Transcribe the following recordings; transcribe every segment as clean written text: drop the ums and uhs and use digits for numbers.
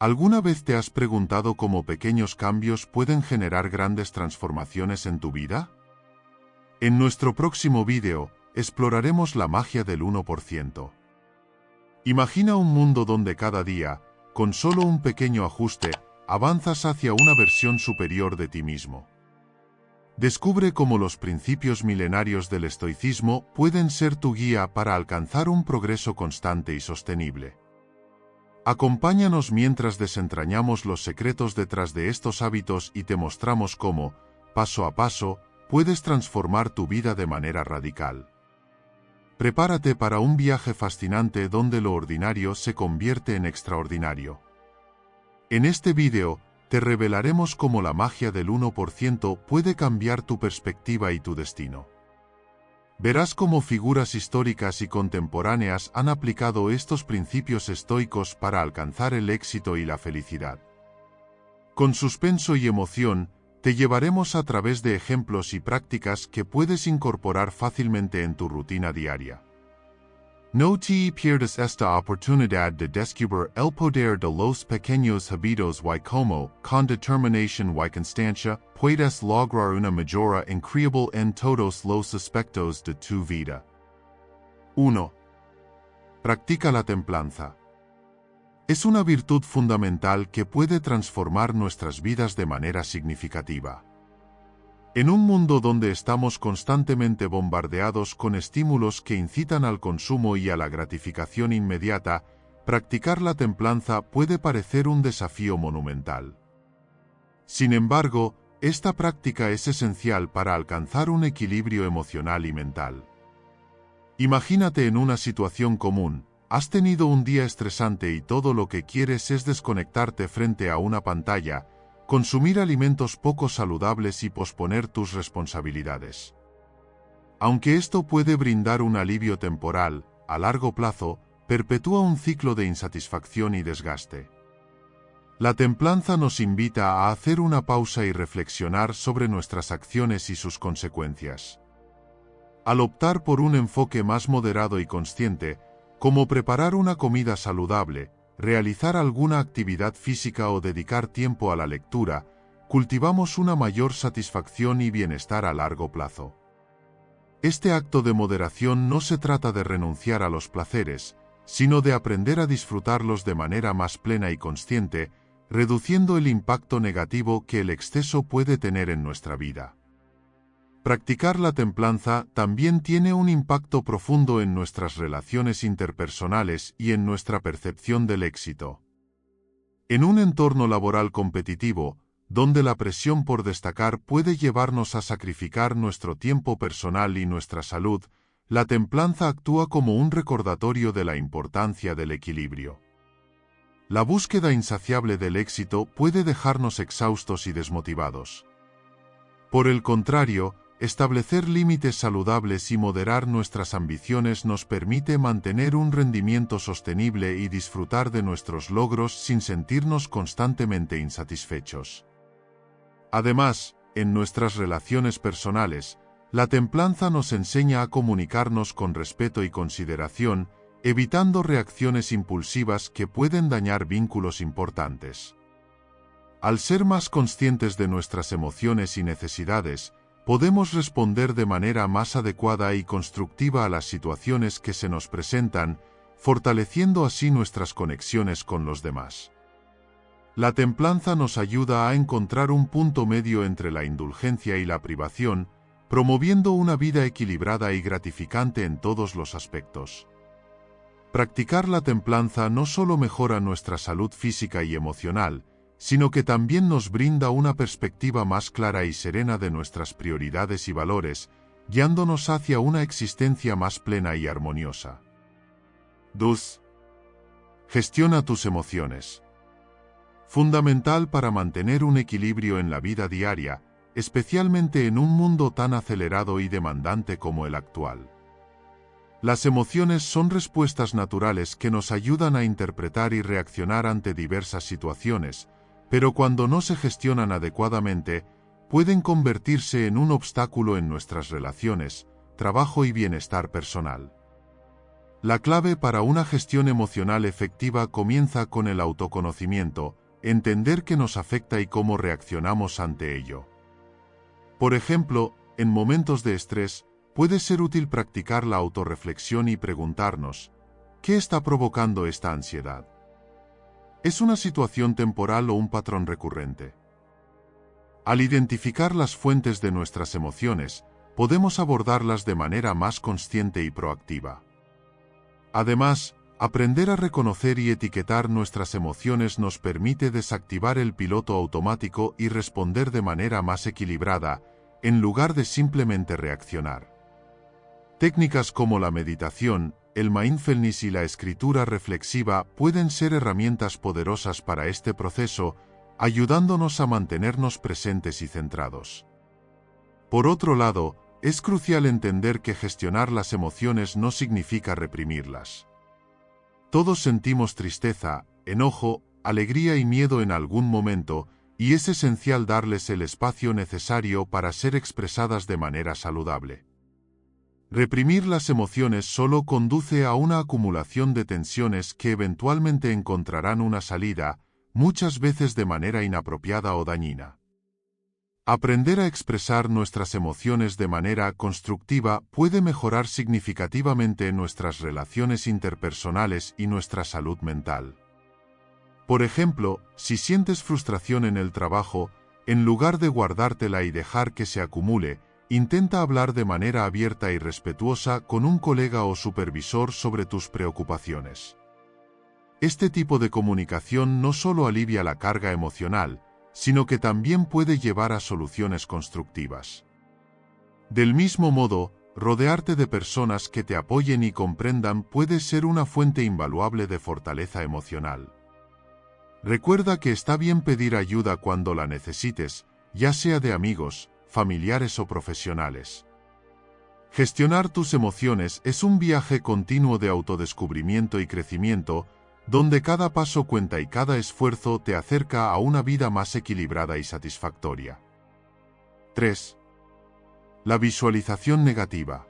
¿Alguna vez te has preguntado cómo pequeños cambios pueden generar grandes transformaciones en tu vida? En nuestro próximo vídeo, exploraremos la magia del 1%. Imagina un mundo donde cada día, con solo un pequeño ajuste, avanzas hacia una versión superior de ti mismo. Descubre cómo los principios milenarios del estoicismo pueden ser tu guía para alcanzar un progreso constante y sostenible. Acompáñanos mientras desentrañamos los secretos detrás de estos hábitos y te mostramos cómo, paso a paso, puedes transformar tu vida de manera radical. Prepárate para un viaje fascinante donde lo ordinario se convierte en extraordinario. En este vídeo, te revelaremos cómo la magia del 1% puede cambiar tu perspectiva y tu destino. Verás cómo figuras históricas y contemporáneas han aplicado estos principios estoicos para alcanzar el éxito y la felicidad. Con suspenso y emoción, te llevaremos a través de ejemplos y prácticas que puedes incorporar fácilmente en tu rutina diaria. No te pierdas esta oportunidad de descubrir el poder de los pequeños hábitos y cómo, con determinación y constancia, puedes lograr una mejora increíble en todos los aspectos de tu vida. 1. Practica la templanza. Es una virtud fundamental que puede transformar nuestras vidas de manera significativa. En un mundo donde estamos constantemente bombardeados con estímulos que incitan al consumo y a la gratificación inmediata, practicar la templanza puede parecer un desafío monumental. Sin embargo, esta práctica es esencial para alcanzar un equilibrio emocional y mental. Imagínate en una situación común. Has tenido un día estresante y todo lo que quieres es desconectarte frente a una pantalla, consumir alimentos poco saludables y posponer tus responsabilidades. Aunque esto puede brindar un alivio temporal, a largo plazo, perpetúa un ciclo de insatisfacción y desgaste. La templanza nos invita a hacer una pausa y reflexionar sobre nuestras acciones y sus consecuencias. Al optar por un enfoque más moderado y consciente, como preparar una comida saludable, realizar alguna actividad física o dedicar tiempo a la lectura, cultivamos una mayor satisfacción y bienestar a largo plazo. Este acto de moderación no se trata de renunciar a los placeres, sino de aprender a disfrutarlos de manera más plena y consciente, reduciendo el impacto negativo que el exceso puede tener en nuestra vida. Practicar la templanza también tiene un impacto profundo en nuestras relaciones interpersonales y en nuestra percepción del éxito. En un entorno laboral competitivo, donde la presión por destacar puede llevarnos a sacrificar nuestro tiempo personal y nuestra salud, la templanza actúa como un recordatorio de la importancia del equilibrio. La búsqueda insaciable del éxito puede dejarnos exhaustos y desmotivados. Por el contrario, establecer límites saludables y moderar nuestras ambiciones nos permite mantener un rendimiento sostenible y disfrutar de nuestros logros sin sentirnos constantemente insatisfechos. Además, en nuestras relaciones personales, la templanza nos enseña a comunicarnos con respeto y consideración, evitando reacciones impulsivas que pueden dañar vínculos importantes. Al ser más conscientes de nuestras emociones y necesidades, podemos responder de manera más adecuada y constructiva a las situaciones que se nos presentan, fortaleciendo así nuestras conexiones con los demás. La templanza nos ayuda a encontrar un punto medio entre la indulgencia y la privación, promoviendo una vida equilibrada y gratificante en todos los aspectos. Practicar la templanza no solo mejora nuestra salud física y emocional, sino que también nos brinda una perspectiva más clara y serena de nuestras prioridades y valores, guiándonos hacia una existencia más plena y armoniosa. 2. Gestiona tus emociones. Fundamental para mantener un equilibrio en la vida diaria, especialmente en un mundo tan acelerado y demandante como el actual. Las emociones son respuestas naturales que nos ayudan a interpretar y reaccionar ante diversas situaciones, pero cuando no se gestionan adecuadamente, pueden convertirse en un obstáculo en nuestras relaciones, trabajo y bienestar personal. La clave para una gestión emocional efectiva comienza con el autoconocimiento, entender qué nos afecta y cómo reaccionamos ante ello. Por ejemplo, en momentos de estrés, puede ser útil practicar la autorreflexión y preguntarnos, ¿qué está provocando esta ansiedad? ¿Es una situación temporal o un patrón recurrente? Al identificar las fuentes de nuestras emociones, podemos abordarlas de manera más consciente y proactiva. Además, aprender a reconocer y etiquetar nuestras emociones nos permite desactivar el piloto automático y responder de manera más equilibrada, en lugar de simplemente reaccionar. Técnicas como la meditación, el mindfulness y la escritura reflexiva pueden ser herramientas poderosas para este proceso, ayudándonos a mantenernos presentes y centrados. Por otro lado, es crucial entender que gestionar las emociones no significa reprimirlas. Todos sentimos tristeza, enojo, alegría y miedo en algún momento, y es esencial darles el espacio necesario para ser expresadas de manera saludable. Reprimir las emociones solo conduce a una acumulación de tensiones que eventualmente encontrarán una salida, muchas veces de manera inapropiada o dañina. Aprender a expresar nuestras emociones de manera constructiva puede mejorar significativamente nuestras relaciones interpersonales y nuestra salud mental. Por ejemplo, si sientes frustración en el trabajo, en lugar de guardártela y dejar que se acumule, intenta hablar de manera abierta y respetuosa con un colega o supervisor sobre tus preocupaciones. Este tipo de comunicación no solo alivia la carga emocional, sino que también puede llevar a soluciones constructivas. Del mismo modo, rodearte de personas que te apoyen y comprendan puede ser una fuente invaluable de fortaleza emocional. Recuerda que está bien pedir ayuda cuando la necesites, ya sea de amigos, familiares o profesionales. Gestionar tus emociones es un viaje continuo de autodescubrimiento y crecimiento, donde cada paso cuenta y cada esfuerzo te acerca a una vida más equilibrada y satisfactoria. 3. La visualización negativa.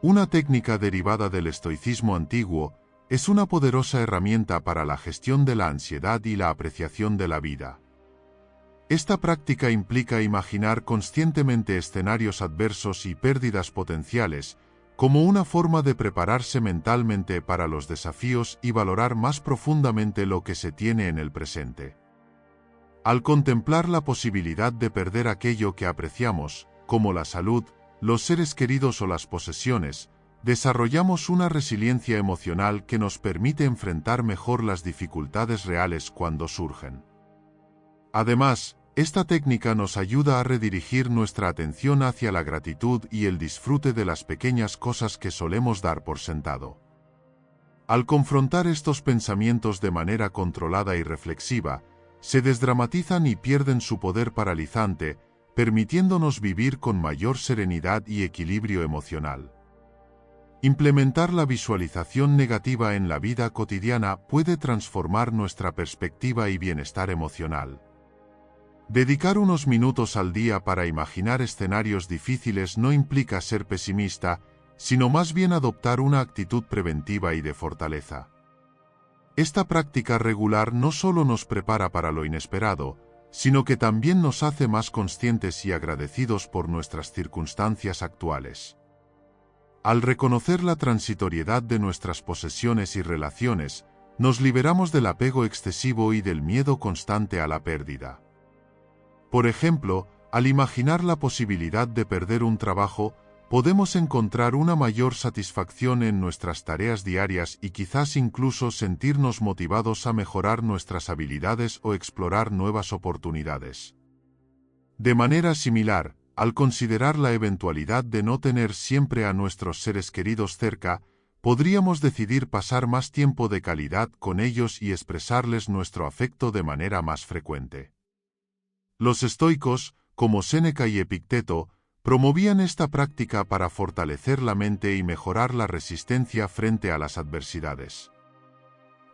Una técnica derivada del estoicismo antiguo, es una poderosa herramienta para la gestión de la ansiedad y la apreciación de la vida. Esta práctica implica imaginar conscientemente escenarios adversos y pérdidas potenciales, como una forma de prepararse mentalmente para los desafíos y valorar más profundamente lo que se tiene en el presente. Al contemplar la posibilidad de perder aquello que apreciamos, como la salud, los seres queridos o las posesiones, desarrollamos una resiliencia emocional que nos permite enfrentar mejor las dificultades reales cuando surgen. Además, esta técnica nos ayuda a redirigir nuestra atención hacia la gratitud y el disfrute de las pequeñas cosas que solemos dar por sentado. Al confrontar estos pensamientos de manera controlada y reflexiva, se desdramatizan y pierden su poder paralizante, permitiéndonos vivir con mayor serenidad y equilibrio emocional. Implementar la visualización negativa en la vida cotidiana puede transformar nuestra perspectiva y bienestar emocional. Dedicar unos minutos al día para imaginar escenarios difíciles no implica ser pesimista, sino más bien adoptar una actitud preventiva y de fortaleza. Esta práctica regular no solo nos prepara para lo inesperado, sino que también nos hace más conscientes y agradecidos por nuestras circunstancias actuales. Al reconocer la transitoriedad de nuestras posesiones y relaciones, nos liberamos del apego excesivo y del miedo constante a la pérdida. Por ejemplo, al imaginar la posibilidad de perder un trabajo, podemos encontrar una mayor satisfacción en nuestras tareas diarias y quizás incluso sentirnos motivados a mejorar nuestras habilidades o explorar nuevas oportunidades. De manera similar, al considerar la eventualidad de no tener siempre a nuestros seres queridos cerca, podríamos decidir pasar más tiempo de calidad con ellos y expresarles nuestro afecto de manera más frecuente. Los estoicos, como Séneca y Epicteto, promovían esta práctica para fortalecer la mente y mejorar la resistencia frente a las adversidades.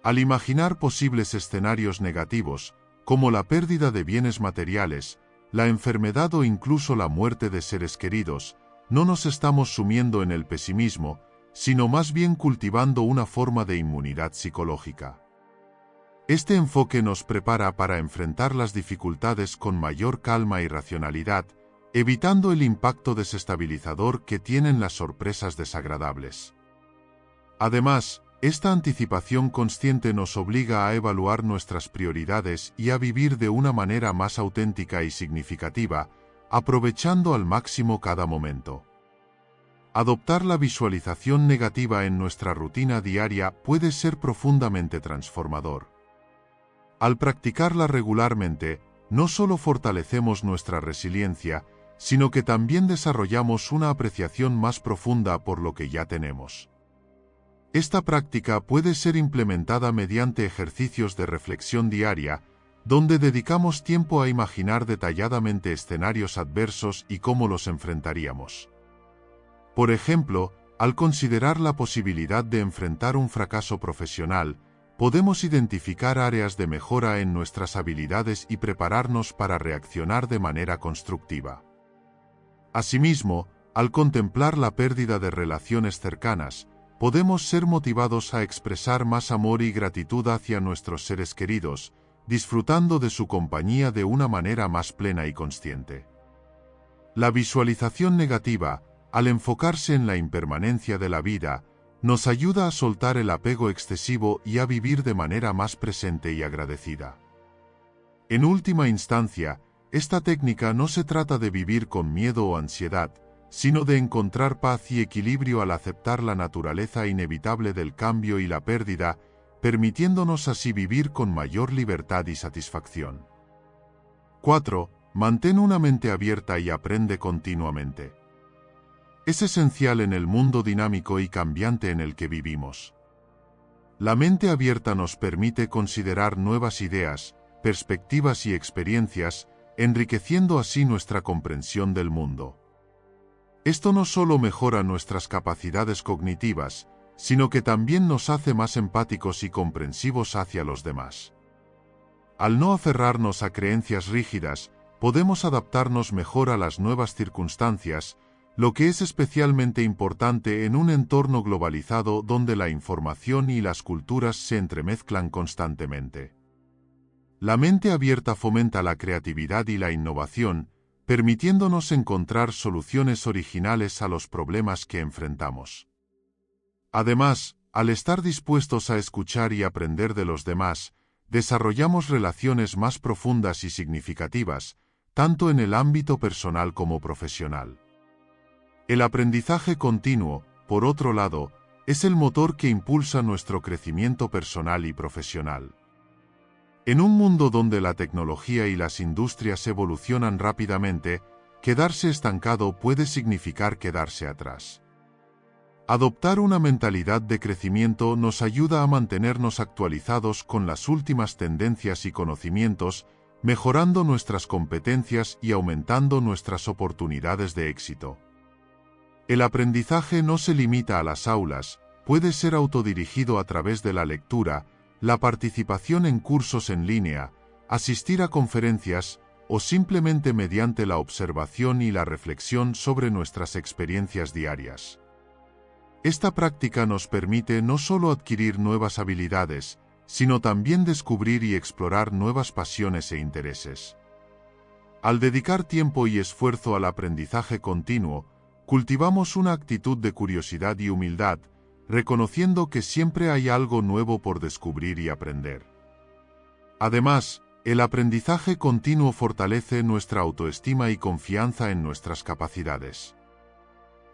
Al imaginar posibles escenarios negativos, como la pérdida de bienes materiales, la enfermedad o incluso la muerte de seres queridos, no nos estamos sumiendo en el pesimismo, sino más bien cultivando una forma de inmunidad psicológica. Este enfoque nos prepara para enfrentar las dificultades con mayor calma y racionalidad, evitando el impacto desestabilizador que tienen las sorpresas desagradables. Además, esta anticipación consciente nos obliga a evaluar nuestras prioridades y a vivir de una manera más auténtica y significativa, aprovechando al máximo cada momento. Adoptar la visualización negativa en nuestra rutina diaria puede ser profundamente transformador. Al practicarla regularmente, no solo fortalecemos nuestra resiliencia, sino que también desarrollamos una apreciación más profunda por lo que ya tenemos. Esta práctica puede ser implementada mediante ejercicios de reflexión diaria, donde dedicamos tiempo a imaginar detalladamente escenarios adversos y cómo los enfrentaríamos. Por ejemplo, al considerar la posibilidad de enfrentar un fracaso profesional, podemos identificar áreas de mejora en nuestras habilidades y prepararnos para reaccionar de manera constructiva. Asimismo, al contemplar la pérdida de relaciones cercanas, podemos ser motivados a expresar más amor y gratitud hacia nuestros seres queridos, disfrutando de su compañía de una manera más plena y consciente. La visualización negativa, al enfocarse en la impermanencia de la vida, nos ayuda a soltar el apego excesivo y a vivir de manera más presente y agradecida. En última instancia, esta técnica no se trata de vivir con miedo o ansiedad, sino de encontrar paz y equilibrio al aceptar la naturaleza inevitable del cambio y la pérdida, permitiéndonos así vivir con mayor libertad y satisfacción. 4. Mantén una mente abierta y aprende continuamente. Es esencial en el mundo dinámico y cambiante en el que vivimos. La mente abierta nos permite considerar nuevas ideas, perspectivas y experiencias, enriqueciendo así nuestra comprensión del mundo. Esto no solo mejora nuestras capacidades cognitivas, sino que también nos hace más empáticos y comprensivos hacia los demás. Al no aferrarnos a creencias rígidas, podemos adaptarnos mejor a las nuevas circunstancias, lo que es especialmente importante en un entorno globalizado donde la información y las culturas se entremezclan constantemente. La mente abierta fomenta la creatividad y la innovación, permitiéndonos encontrar soluciones originales a los problemas que enfrentamos. Además, al estar dispuestos a escuchar y aprender de los demás, desarrollamos relaciones más profundas y significativas, tanto en el ámbito personal como profesional. El aprendizaje continuo, por otro lado, es el motor que impulsa nuestro crecimiento personal y profesional. En un mundo donde la tecnología y las industrias evolucionan rápidamente, quedarse estancado puede significar quedarse atrás. Adoptar una mentalidad de crecimiento nos ayuda a mantenernos actualizados con las últimas tendencias y conocimientos, mejorando nuestras competencias y aumentando nuestras oportunidades de éxito. El aprendizaje no se limita a las aulas, puede ser autodirigido a través de la lectura, la participación en cursos en línea, asistir a conferencias o simplemente mediante la observación y la reflexión sobre nuestras experiencias diarias. Esta práctica nos permite no solo adquirir nuevas habilidades, sino también descubrir y explorar nuevas pasiones e intereses. Al dedicar tiempo y esfuerzo al aprendizaje continuo, cultivamos una actitud de curiosidad y humildad, reconociendo que siempre hay algo nuevo por descubrir y aprender. Además, el aprendizaje continuo fortalece nuestra autoestima y confianza en nuestras capacidades.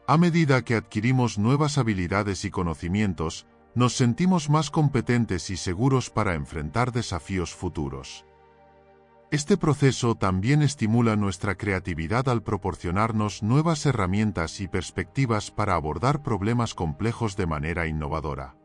A medida que adquirimos nuevas habilidades y conocimientos, nos sentimos más competentes y seguros para enfrentar desafíos futuros. Este proceso también estimula nuestra creatividad al proporcionarnos nuevas herramientas y perspectivas para abordar problemas complejos de manera innovadora.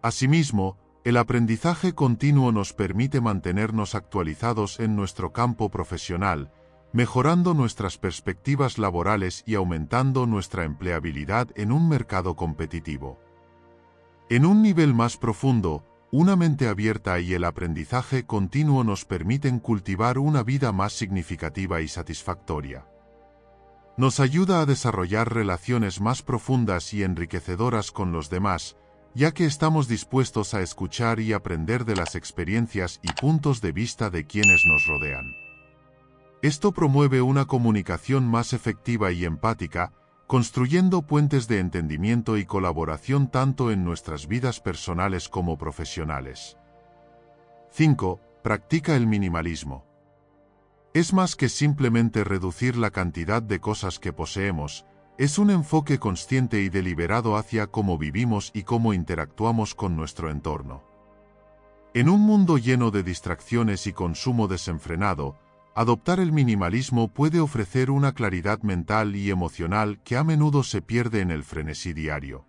Asimismo, el aprendizaje continuo nos permite mantenernos actualizados en nuestro campo profesional, mejorando nuestras perspectivas laborales y aumentando nuestra empleabilidad en un mercado competitivo. En un nivel más profundo, una mente abierta y el aprendizaje continuo nos permiten cultivar una vida más significativa y satisfactoria. Nos ayuda a desarrollar relaciones más profundas y enriquecedoras con los demás, ya que estamos dispuestos a escuchar y aprender de las experiencias y puntos de vista de quienes nos rodean. Esto promueve una comunicación más efectiva y empática, construyendo puentes de entendimiento y colaboración tanto en nuestras vidas personales como profesionales. 5. Practica el minimalismo. Es más que simplemente reducir la cantidad de cosas que poseemos, es un enfoque consciente y deliberado hacia cómo vivimos y cómo interactuamos con nuestro entorno. En un mundo lleno de distracciones y consumo desenfrenado, adoptar el minimalismo puede ofrecer una claridad mental y emocional que a menudo se pierde en el frenesí diario.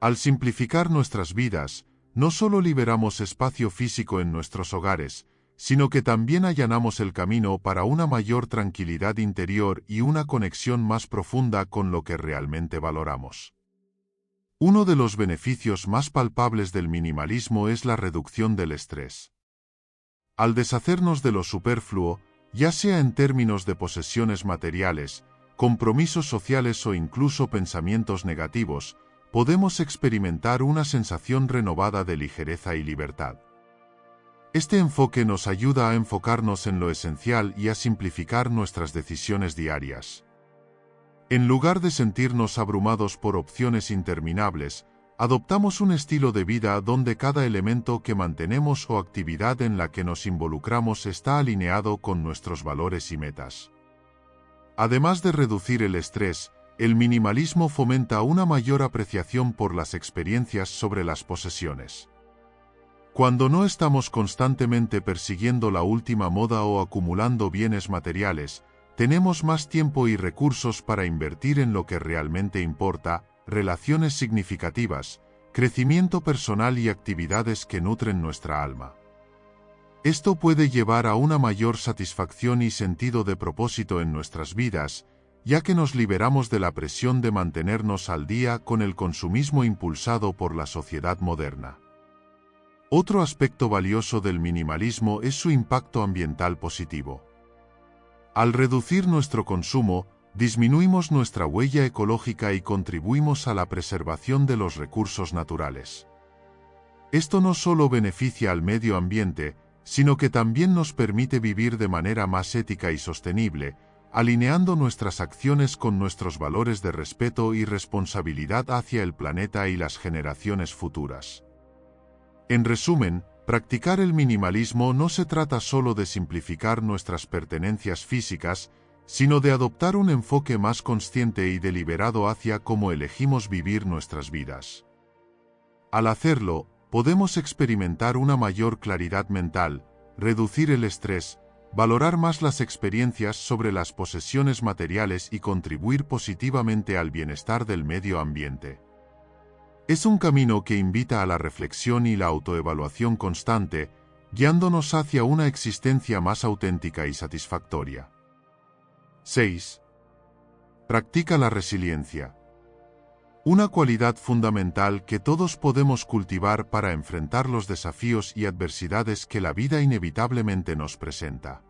Al simplificar nuestras vidas, no solo liberamos espacio físico en nuestros hogares, sino que también allanamos el camino para una mayor tranquilidad interior y una conexión más profunda con lo que realmente valoramos. Uno de los beneficios más palpables del minimalismo es la reducción del estrés. Al deshacernos de lo superfluo, ya sea en términos de posesiones materiales, compromisos sociales o incluso pensamientos negativos, podemos experimentar una sensación renovada de ligereza y libertad. Este enfoque nos ayuda a enfocarnos en lo esencial y a simplificar nuestras decisiones diarias. En lugar de sentirnos abrumados por opciones interminables, adoptamos un estilo de vida donde cada elemento que mantenemos o actividad en la que nos involucramos está alineado con nuestros valores y metas. Además de reducir el estrés, el minimalismo fomenta una mayor apreciación por las experiencias sobre las posesiones. Cuando no estamos constantemente persiguiendo la última moda o acumulando bienes materiales, tenemos más tiempo y recursos para invertir en lo que realmente importa, relaciones significativas, crecimiento personal y actividades que nutren nuestra alma. Esto puede llevar a una mayor satisfacción y sentido de propósito en nuestras vidas, ya que nos liberamos de la presión de mantenernos al día con el consumismo impulsado por la sociedad moderna. Otro aspecto valioso del minimalismo es su impacto ambiental positivo. Al reducir nuestro consumo, disminuimos nuestra huella ecológica y contribuimos a la preservación de los recursos naturales. Esto no solo beneficia al medio ambiente, sino que también nos permite vivir de manera más ética y sostenible, alineando nuestras acciones con nuestros valores de respeto y responsabilidad hacia el planeta y las generaciones futuras. En resumen, practicar el minimalismo no se trata solo de simplificar nuestras pertenencias físicas, sino de adoptar un enfoque más consciente y deliberado hacia cómo elegimos vivir nuestras vidas. Al hacerlo, podemos experimentar una mayor claridad mental, reducir el estrés, valorar más las experiencias sobre las posesiones materiales y contribuir positivamente al bienestar del medio ambiente. Es un camino que invita a la reflexión y la autoevaluación constante, guiándonos hacia una existencia más auténtica y satisfactoria. 6. Practica la resiliencia. Una cualidad fundamental que todos podemos cultivar para enfrentar los desafíos y adversidades que la vida inevitablemente nos presenta.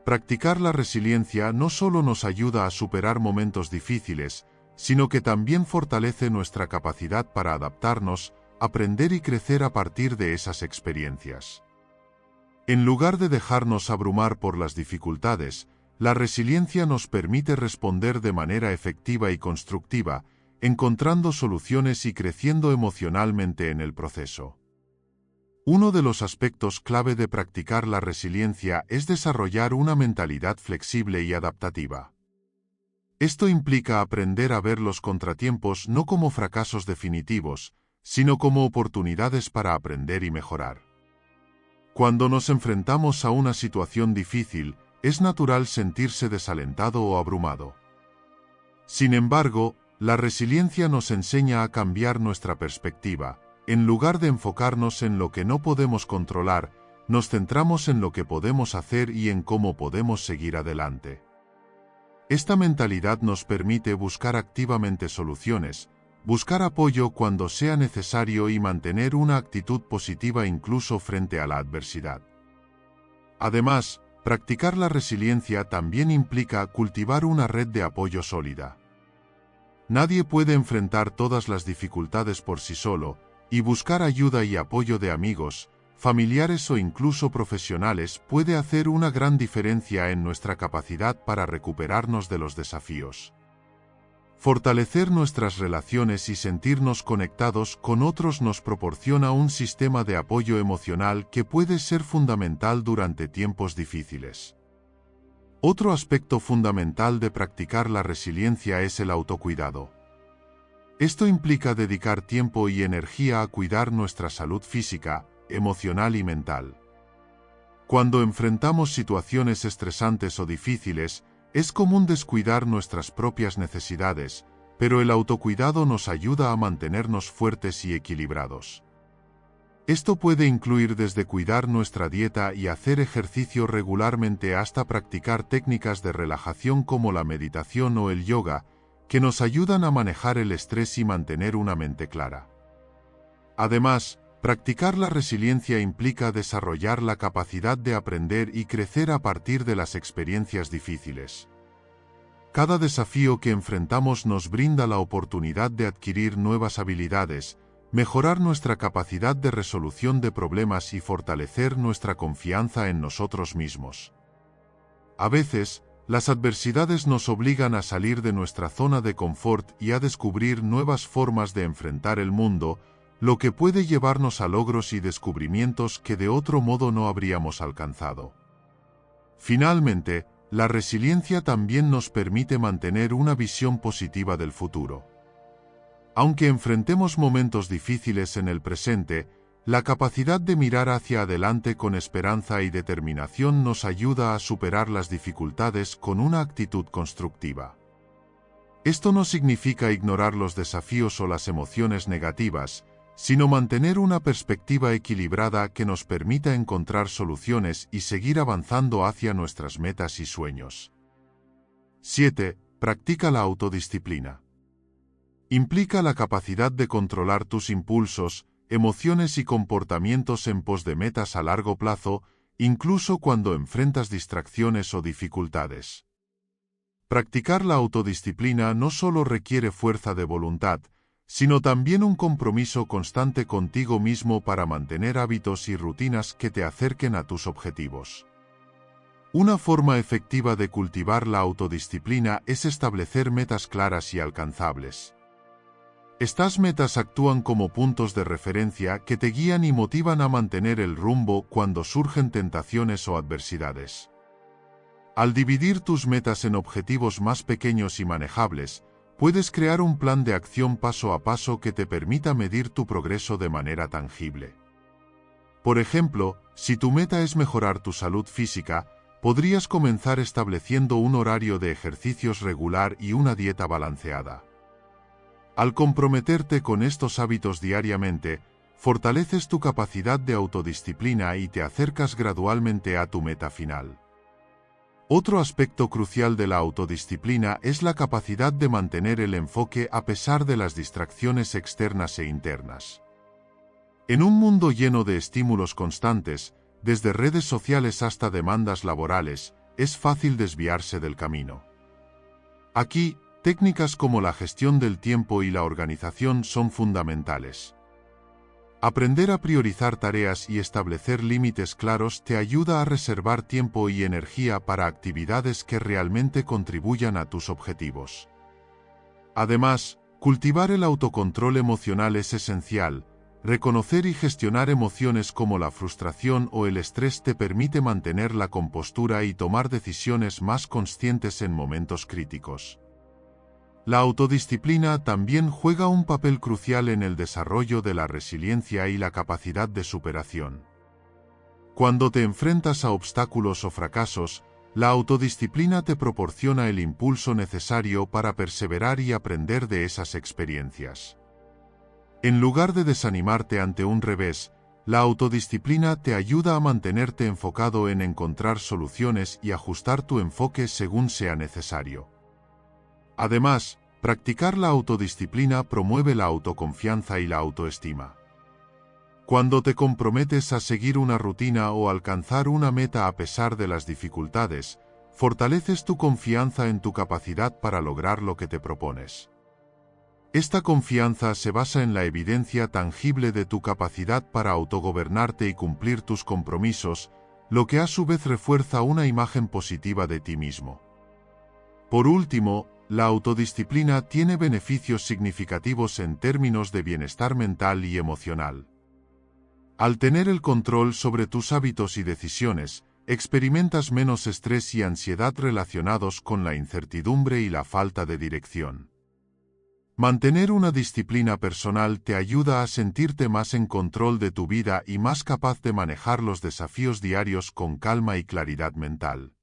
Practicar la resiliencia no solo nos ayuda a superar momentos difíciles, sino que también fortalece nuestra capacidad para adaptarnos, aprender y crecer a partir de esas experiencias. En lugar de dejarnos abrumar por las dificultades, la resiliencia nos permite responder de manera efectiva y constructiva, encontrando soluciones y creciendo emocionalmente en el proceso. Uno de los aspectos clave de practicar la resiliencia es desarrollar una mentalidad flexible y adaptativa. Esto implica aprender a ver los contratiempos no como fracasos definitivos, sino como oportunidades para aprender y mejorar. Cuando nos enfrentamos a una situación difícil, es natural sentirse desalentado o abrumado. Sin embargo, la resiliencia nos enseña a cambiar nuestra perspectiva. En lugar de enfocarnos en lo que no podemos controlar, nos centramos en lo que podemos hacer y en cómo podemos seguir adelante. Esta mentalidad nos permite buscar activamente soluciones, buscar apoyo cuando sea necesario y mantener una actitud positiva incluso frente a la adversidad. Además, practicar la resiliencia también implica cultivar una red de apoyo sólida. Nadie puede enfrentar todas las dificultades por sí solo, y buscar ayuda y apoyo de amigos, familiares o incluso profesionales puede hacer una gran diferencia en nuestra capacidad para recuperarnos de los desafíos. Fortalecer nuestras relaciones y sentirnos conectados con otros nos proporciona un sistema de apoyo emocional que puede ser fundamental durante tiempos difíciles. Otro aspecto fundamental de practicar la resiliencia es el autocuidado. Esto implica dedicar tiempo y energía a cuidar nuestra salud física, emocional y mental. Cuando enfrentamos situaciones estresantes o difíciles, es común descuidar nuestras propias necesidades, pero el autocuidado nos ayuda a mantenernos fuertes y equilibrados. Esto puede incluir desde cuidar nuestra dieta y hacer ejercicio regularmente hasta practicar técnicas de relajación como la meditación o el yoga, que nos ayudan a manejar el estrés y mantener una mente clara. Además, practicar la resiliencia implica desarrollar la capacidad de aprender y crecer a partir de las experiencias difíciles. Cada desafío que enfrentamos nos brinda la oportunidad de adquirir nuevas habilidades, mejorar nuestra capacidad de resolución de problemas y fortalecer nuestra confianza en nosotros mismos. A veces, las adversidades nos obligan a salir de nuestra zona de confort y a descubrir nuevas formas de enfrentar el mundo, lo que puede llevarnos a logros y descubrimientos que de otro modo no habríamos alcanzado. Finalmente, la resiliencia también nos permite mantener una visión positiva del futuro. Aunque enfrentemos momentos difíciles en el presente, la capacidad de mirar hacia adelante con esperanza y determinación nos ayuda a superar las dificultades con una actitud constructiva. Esto no significa ignorar los desafíos o las emociones negativas, sino mantener una perspectiva equilibrada que nos permita encontrar soluciones y seguir avanzando hacia nuestras metas y sueños. 7. Practica la autodisciplina. Implica la capacidad de controlar tus impulsos, emociones y comportamientos en pos de metas a largo plazo, incluso cuando enfrentas distracciones o dificultades. Practicar la autodisciplina no solo requiere fuerza de voluntad, sino también un compromiso constante contigo mismo para mantener hábitos y rutinas que te acerquen a tus objetivos. Una forma efectiva de cultivar la autodisciplina es establecer metas claras y alcanzables. Estas metas actúan como puntos de referencia que te guían y motivan a mantener el rumbo cuando surgen tentaciones o adversidades. Al dividir tus metas en objetivos más pequeños y manejables, puedes crear un plan de acción paso a paso que te permita medir tu progreso de manera tangible. Por ejemplo, si tu meta es mejorar tu salud física, podrías comenzar estableciendo un horario de ejercicios regular y una dieta balanceada. Al comprometerte con estos hábitos diariamente, fortaleces tu capacidad de autodisciplina y te acercas gradualmente a tu meta final. Otro aspecto crucial de la autodisciplina es la capacidad de mantener el enfoque a pesar de las distracciones externas e internas. En un mundo lleno de estímulos constantes, desde redes sociales hasta demandas laborales, es fácil desviarse del camino. Aquí, técnicas como la gestión del tiempo y la organización son fundamentales. Aprender a priorizar tareas y establecer límites claros te ayuda a reservar tiempo y energía para actividades que realmente contribuyan a tus objetivos. Además, cultivar el autocontrol emocional es esencial. Reconocer y gestionar emociones como la frustración o el estrés te permite mantener la compostura y tomar decisiones más conscientes en momentos críticos. La autodisciplina también juega un papel crucial en el desarrollo de la resiliencia y la capacidad de superación. Cuando te enfrentas a obstáculos o fracasos, la autodisciplina te proporciona el impulso necesario para perseverar y aprender de esas experiencias. En lugar de desanimarte ante un revés, la autodisciplina te ayuda a mantenerte enfocado en encontrar soluciones y ajustar tu enfoque según sea necesario. Además, practicar la autodisciplina promueve la autoconfianza y la autoestima. Cuando te comprometes a seguir una rutina o alcanzar una meta a pesar de las dificultades, fortaleces tu confianza en tu capacidad para lograr lo que te propones. Esta confianza se basa en la evidencia tangible de tu capacidad para autogobernarte y cumplir tus compromisos, lo que a su vez refuerza una imagen positiva de ti mismo. Por último, la autodisciplina tiene beneficios significativos en términos de bienestar mental y emocional. Al tener el control sobre tus hábitos y decisiones, experimentas menos estrés y ansiedad relacionados con la incertidumbre y la falta de dirección. Mantener una disciplina personal te ayuda a sentirte más en control de tu vida y más capaz de manejar los desafíos diarios con calma y claridad mental.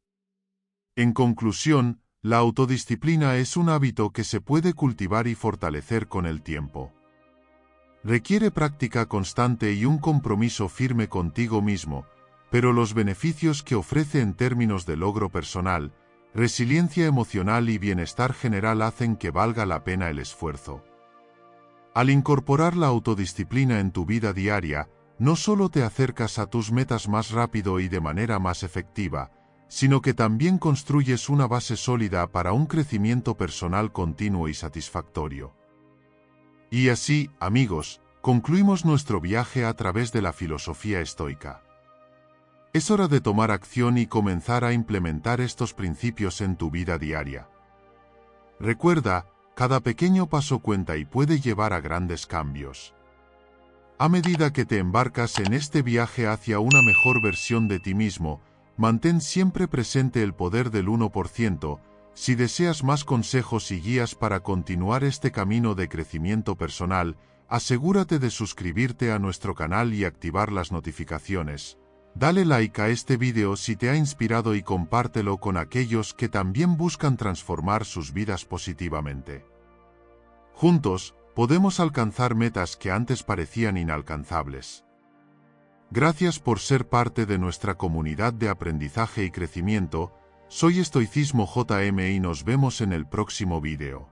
En conclusión, la autodisciplina es un hábito que se puede cultivar y fortalecer con el tiempo. Requiere práctica constante y un compromiso firme contigo mismo, pero los beneficios que ofrece en términos de logro personal, resiliencia emocional y bienestar general hacen que valga la pena el esfuerzo. Al incorporar la autodisciplina en tu vida diaria, no solo te acercas a tus metas más rápido y de manera más efectiva, sino que también construyes una base sólida para un crecimiento personal continuo y satisfactorio. Y así, amigos, concluimos nuestro viaje a través de la filosofía estoica. Es hora de tomar acción y comenzar a implementar estos principios en tu vida diaria. Recuerda, cada pequeño paso cuenta y puede llevar a grandes cambios. A medida que te embarcas en este viaje hacia una mejor versión de ti mismo, mantén siempre presente el poder del 1%. Si deseas más consejos y guías para continuar este camino de crecimiento personal, asegúrate de suscribirte a nuestro canal y activar las notificaciones. Dale like a este video si te ha inspirado y compártelo con aquellos que también buscan transformar sus vidas positivamente. Juntos, podemos alcanzar metas que antes parecían inalcanzables. Gracias por ser parte de nuestra comunidad de aprendizaje y crecimiento. Soy Estoicismo JM y nos vemos en el próximo video.